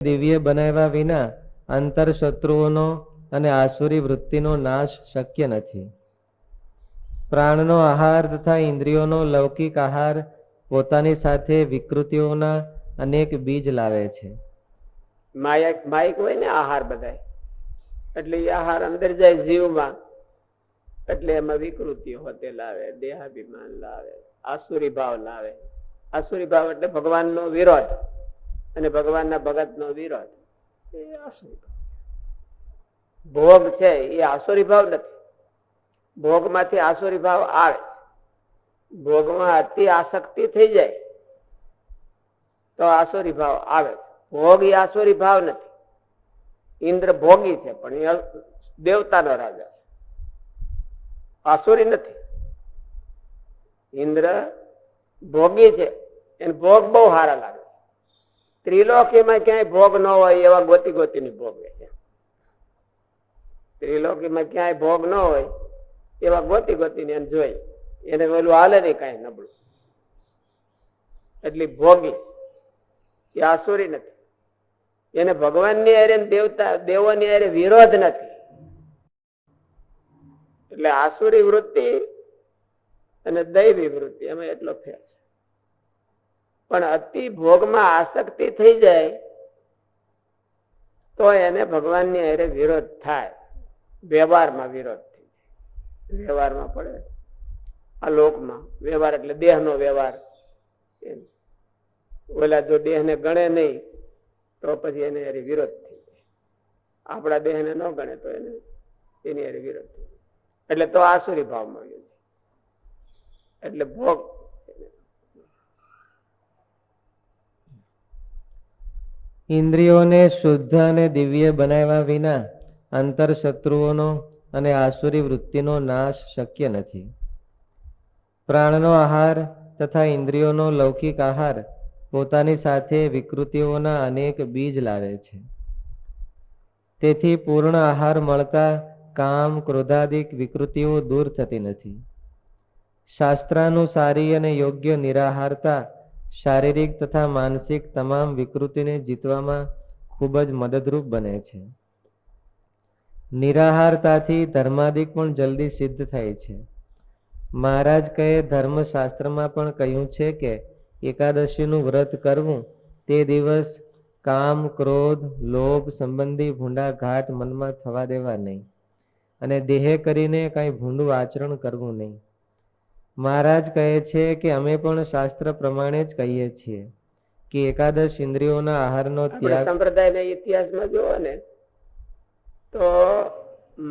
દિવ્ય બનાવ્યા વિના અંતર શત્રુઓનો અને આસુરી વૃત્તિનો નાશ શક્ય નથી. પ્રાણનો આહાર તથા ઇન્દ્રિયોનો લૌકિક આહાર પોતાની સાથે વિકૃતિઓના અનેક બીજ લાવે છે. માયક હોય ને આહાર બધા, એટલે એ આહાર અંદર જાય જીવમાં, એટલે એમાં વિકૃતિઓ હોતે લાવે, દેહાભિમાન લાવે, આસુરી ભાવ લાવે. આસુરી ભાવ એટલે ભગવાનનો વિરોધ અને ભગવાનના ભગતનો વિરોધ, એ આસુરી ભાવ. ભોગ છે એ આસુરી ભાવ નથી. ભોગમાંથી આસુરી ભાવ આવે. ભોગમાં અતિ આસક્તિ થઈ જાય તો આસુરી ભાવ આવે. ભોગ એ આસુરી ભાવ નથી. ઇન્દ્ર ભોગી છે પણ એ દેવતાનો રાજા છે, આસુરી નથી. ઇન્દ્ર ભોગી છે, એને ભોગ બહુ સારા લાગે. ત્રિલોકીમાં ક્યાંય ભોગ ન હોય એવા ગોતી ગોતીને ભોગવે છે. ત્રિલોકીમાં ક્યાંય ભોગ ન હોય એવા ગોતી ગોતીને એને જોઈ, એને ઓલું હાલે નહીં કઈ નબળું, એટલે ભોગી. એ આસુરી નથી. એને ભગવાનની હારે દેવતા દેવોની હારે વિરોધ નથી. એટલે આસુરી વૃત્તિ અને દૈવી વૃત્તિ એમાં એટલો ફેર છે. પણ અતિ ભોગમાં આસક્તિ થઈ જાય તો એને ભગવાનની હારે વિરોધ થાય. વ્યવહારમાં વિરોધ થઈ જાય. વ્યવહારમાં પડે, આ લોકમાં વ્યવહાર એટલે દેહનો વ્યવહાર. ઓલા જો દેહને ગણે નહીં તો પછી એને હારે વિરોધ થઈ જાય. આપણા દેહને ન ગણે તો એને એની હારે વિરોધ થઈ જાય. એટલે તો આસુરી ભાવ મળ્યો છે. એટલે ભોગ. ઇન્દ્રિયોને શુદ્ધ અને દિવ્ય બનાવ્યા વિના અંતર શત્રુઓનો અને આસુરી વૃત્તિનો નાશ શક્ય નથી. પ્રાણનો આહાર તથા ઇન્દ્રિયોનો લૌકિક આહાર પોતાની સાથે વિકૃતિઓના અનેક બીજ લાવે છે. તેથી પૂર્ણ આહાર મળતા કામ ક્રોધાદિક વિકૃતિઓ દૂર થતી નથી. શાસ્ત્રાનુસારી અને યોગ્ય નિરાહારતા શારીરિક તથા માનસિક તમામ વિકૃતિને જીતવામાં ખૂબ જ મદદરૂપ બને છે. નિરાહારતાથી ધર્માદિક પણ જલ્દી સિદ્ધ થાય છે. મહારાજ કહે, ધર્મશાસ્ત્રમાં પણ કહ્યું છે કે એકાદશીનું વ્રત કરવું તે દિવસ કામ ક્રોધ લોભ સંબંધી ભૂંડા ઘાટ મનમાં થવા દેવા નહીં અને દેહે કરીને કઈ ભૂંડું આચરણ કરવું નહીં. મહારાજ કહે છે કે અમે પણ શાસ્ત્ર પ્રમાણે જ કહીએ છીએ કે એકાદશ ઇન્દ્રિયોના આહારનો ત્યાગ. સંપ્રદાયના ઇતિહાસમાં જોવો ને તો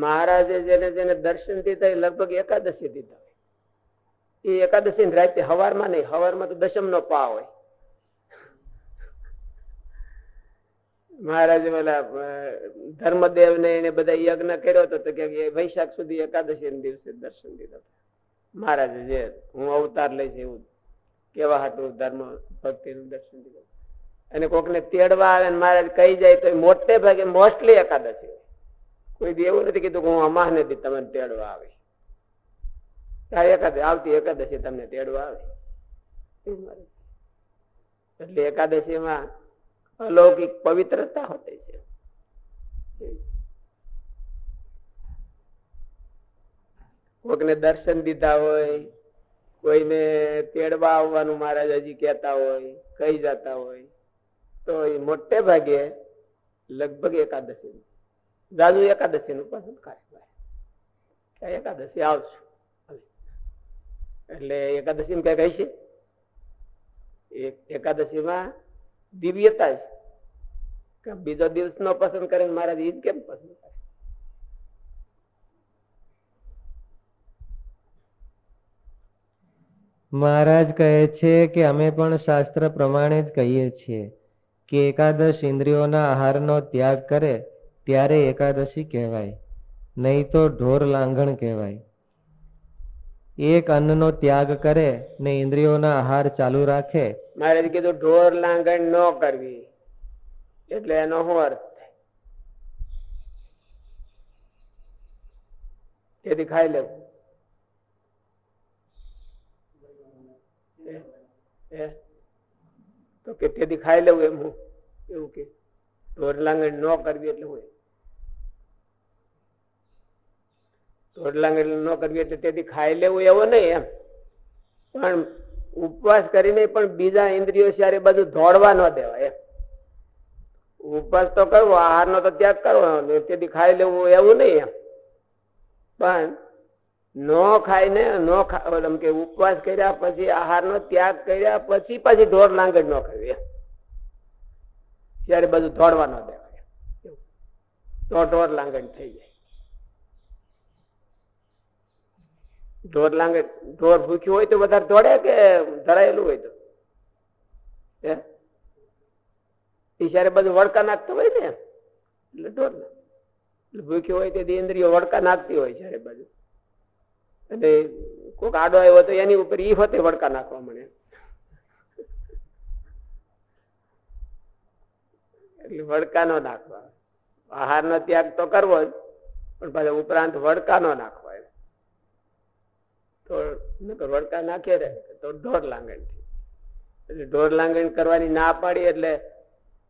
મહારાજે જેને જેને દર્શન દીધા એ લગભગ એકાદશી દીધા. એ એકાદશી રાતે હવારમાં નહીં, હવારમાં તો દશમ નો પા હોય. મહારાજે પેલા ધર્મદેવ ને એને બધા યજ્ઞ કર્યો હતો તો કે વૈશાખ સુધી એકાદશી દિવસે દર્શન દીધા. મહારાજે જે હું અવતાર લઈશ એવું કેવા હાટું ધર્મ ભક્તિ નું દર્શન દીધું. અને કોકને તેડવા આવે મહારાજ કહી જાય તો મોટે ભાગે મોસ્ટલી એકાદશી. કોઈ એવું નથી કીધું કે હું અમાહ ને દી તમને તેડવા આવે. આવતી એકાદશી તમને તેડવા આવે. એટલે એકાદશીમાં અલૌકિક પવિત્રતા હોતી છે. કોકને દર્શન દીધા હોય, કોઈને તેડવા આવવાનું મહારાજ હજી કહેતા હોય, કહી જતા હોય તો એ મોટે ભાગે લગભગ એકાદશી દાદુ એકાદશી નું પસંદ કરે. એકાદશી આવશે એટલે એકાદશી કઈ કહી છે. એકાદશીમાં દિવ્યતા છે. બીજો દિવસ નો પસંદ કરે મહારાજ ઈદ કેમ પસંદ કરે? મહારાજ કહે છે કે અમે પણ શાસ્ત્ર પ્રમાણે જ કહીએ છીએ કે એકાદશ ઇન્દ્રિયોના આહારનો ત્યાગ કરે ત્યારે એકાદશી કહેવાય, નહીં તો ઢોર લાંઘણ કહેવાય. એક અન્નનો ત્યાગ કરે ને ઇન્દ્રિયોના આહાર ચાલુ રાખે. મહારાજ કીધું ઢોર લાંઘણ ન કરવી એટલે એનો શું અર્થ થાય? તેથી ખાઈ લેવું. તો કે તેથી ખાઈ લેવું એમ એવું કે ઢોર લાંગણી ન કરવી એટલે હોય, ઢોર લાંગણી ન કરવી એટલે તેથી ખાઈ લેવું એવો નહીં એમ, પણ ઉપવાસ કરીને પણ બીજા ઇન્દ્રિયો સારી બધું દોડવા ન દેવાય એમ. ઉપવાસ તો કરવો, આહારનો તો ત્યાગ કરવો, તેથી ખાઈ લેવું એવું નહીં એમ. પણ ન ખાઈને કે ઉપવાસ કર્યા પછી આહારનો ત્યાગ કર્યા પછી ઢોર લાંગણ ન કરવી એમ. ત્યારે બધું દોડવા ન દેવાય તો ઢોર લાંગણ થઈ જાય. ઢોર લાંગણ, ઢોર ભૂખ્યું હોય તો વધારે દોડે કે ધરાયેલું હોય તો ઈશારે બધું વડકા નાખતું હોય ને એટલે ઢોર ના, ભૂખ્યું હોય તેથી ઇન્દ્રિયો વડકા નાખતી હોય છે બાજુ, એટલે કોઈક આડો આવ્યો તો એની ઉપર ઈ હોતે વડકા નાખવા મળે, એટલે વડકા નો નાખવા. આહાર નો ત્યાગ તો કરવો જ, પણ પાછા ઉપરાંત વડકા નો નાખવા. તો વડકા નાખે રે તો ઢોર લાંગણ થી. એટલે ઢોર લાંગણ કરવાની ના પાડી એટલે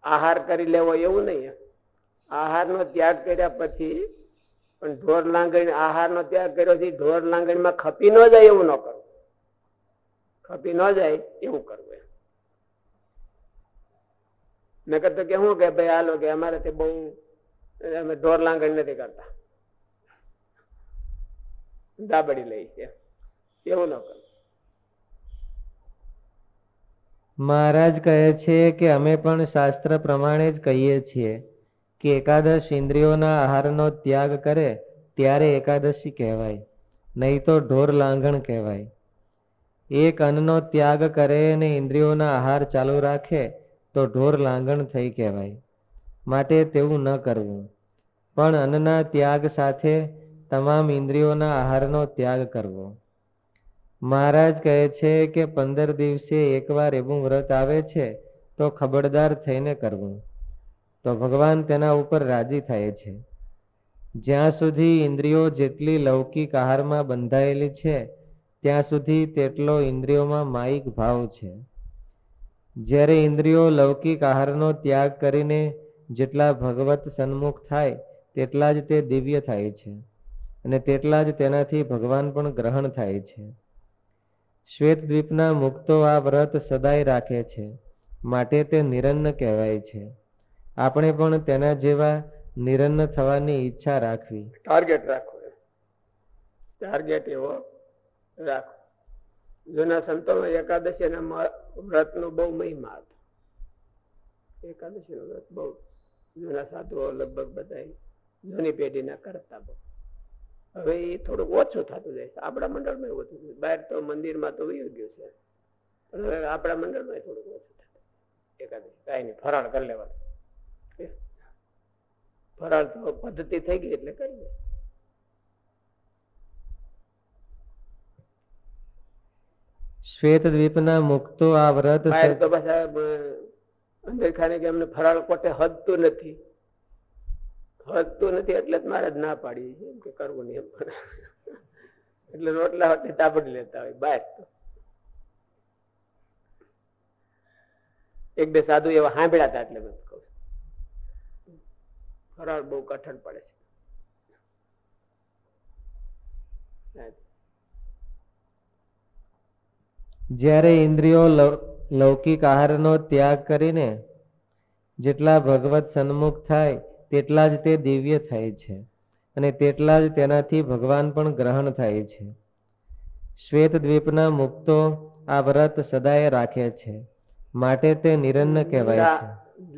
આહાર કરી લેવો એવું નહીં. આહાર નો ત્યાગ કર્યા પછી પણ ઢોર લાંગણ, આહાર નો ત્યાગ કર્યો છે ઢોર લાંગણ માં ખપી ન જાય એવું ન કરવું, ખપી ન જાય એવું કરવું. નકર તો કે શું કે ભાઈ હાલો કે અમારે તે બહુ અમે ઢોર લાંગણ નથી કરતા, દાબડી લઈ છે, એવું ન કરવું. મહારાજ કહે છે કે અમે પણ શાસ્ત્ર પ્રમાણે જ કહીએ છીએ કે એકાદશ ઇન્દ્રિયોના આહારનો ત્યાગ કરે ત્યારે એકાદશી કહેવાય, નહીં તો ઢોર લાંગણ કહેવાય. એક અન્નનો ત્યાગ કરે અને ઇન્દ્રિયોના આહાર ચાલુ રાખે તો ઢોર લાંગણ થઈ કહેવાય. માટે તેવું ન કરવું, પણ અન્નના ત્યાગ સાથે તમામ ઇન્દ્રિયોના આહારનો ત્યાગ કરવો. મહારાજ કહે છે કે 15 દિવસે એકવાર એવું વ્રત આવે છે તો ખબરદાર થઈને કરવું, તો ભગવાન તેના ઉપર રાજી થાય છે. જ્યાં સુધી ઇન્દ્રિયો જેટલી લૌકિક આહારમાં બંધાયેલી છે ત્યાં સુધી તેટલો ઇન્દ્રિયોમાં માયિક ભાવ છે. જ્યારે ઇન્દ્રિયો લૌકિક આહારનો ત્યાગ કરીને જેટલા ભગવત સન્મુખ થાય તેટલા જ તે દિવ્ય થાય છે અને તેટલા જ તેનાથી ભગવાન પણ ગ્રહણ થાય છે. શ્વેત દ્વીપના મુક્તો આ વ્રત સદાય રાખે છે, માટે તે નિરન્ન કહેવાય છે. આપણે પણ તેના જેવા નિરન્ન થવાની ઈચ્છા રાખવી. ટાર્ગેટ રાખો, ટાર્ગેટ એવો રાખો. જૂના સંતોમાં એકાદશીના વ્રતનો બહુ મહિમા હતો. એકાદશીનું વ્રત બહુ જૂના સાધુઓ લગભગ બધા જૂની પેઢીના કરતા બહુ. હવે એ થોડુંક ઓછું થતું જાય છે. આપણા મંડળમાં ઓછું થયું, બહાર તો મંદિરમાં તો વયું ગયું છે, પણ હવે આપણા મંડળમાં થોડુંક ઓછું થતું. એકાદશી કાંઈ નહીં, ફરાળ કરી લેવાનું. ફરાળ તો પદ્ધતિ થઈ ગઈ એટલે કરી દે. શ્વેત દ્વીપના મુક્તો આ વ્રત તો પાછા અંદર ખાને કે અમને ફરાળ કોટે હદતું નથી, હદતું નથી એટલે મારે જ ના પાડી છે કે કરવું નહીં એમ. એટલે રોટલા હોટે તાબડી લેતા હોય બહાર. તો એક બે સાધુ એવા સાંભળ્યા હતા એટલે મેં કહું ફરાળ બહુ કઠણ પડે છે. જ્યારે ઇન્દ્રિયો લૌકિક આહારનો ત્યાગ કરીને જેટલા ભગવત સન્મુખ થાય તેટલા જ તે દિવ્ય થાય છે અને તેટલા જ તેનાથી ભગવાન પણ ગ્રહણ થાય છે. શ્વેત દ્વીપના મુક્તો આ વ્રત સદાય રાખે છે, માટે તે નિરન્ન કહેવાય છે.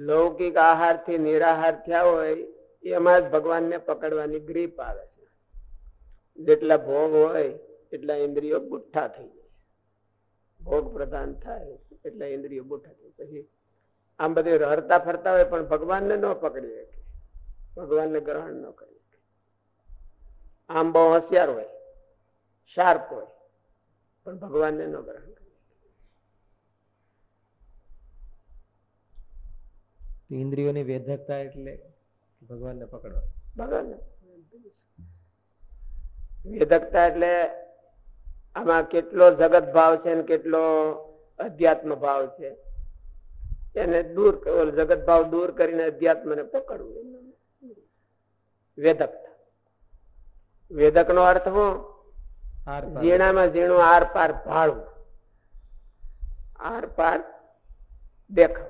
લૌકિક આહાર થી નિરાહાર થયા હોય એમાં જ ભગવાનને પકડવાની ગ્રીપ આવે છે. જેટલા ભોગ હોય એટલા ઇન્દ્રિયો બુઠ્ઠા થઈ જાય, ભોગ પ્રધાન થાય એટલે ઇન્દ્રિયો બુઠ્ઠા થઈ. પછી આમ બધી હરતા ફરતા હોય પણ ભગવાનને ન પકડી શકે, ભગવાનને ગ્રહણ ન કરી શકે. આમ બહુ હોશિયાર હોય, શાર્પ હોય, પણ ભગવાનને ન ગ્રહણ કરે. ઇન્દ્રિયોની વેધકતા એટલે ભગવાનને પકડવા. ભગવાનને વેધકતા એટલે આમાં કેટલો જગત ભાવ છે ને કેટલો અધ્યાત્મ ભાવ છે એને દૂર જગત ભાવ દૂર કરીને અધ્યાત્મને પકડવું. વેદકતા. વેદક નો અર્થ શું? ઝીણામાં ઝીણું આર પાર ભાળવું, આર પાર દેખાવ.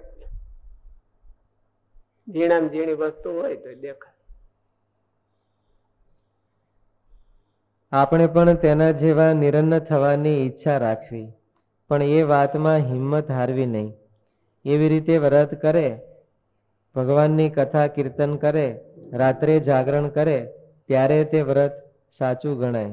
ઝીણામાં ઝીણી વસ્તુ હોય તો દેખાય. આપણે પણ તેના જેવા નિરન્ન થવાની ઈચ્છા રાખવી, પણ એ વાતમાં હિંમત હારવી નહીં. એવી રીતે વ્રત કરે, ભગવાનની કથા કીર્તન કરે, રાત્રે જાગરણ કરે, ત્યારે તે વ્રત સાચું ગણાય.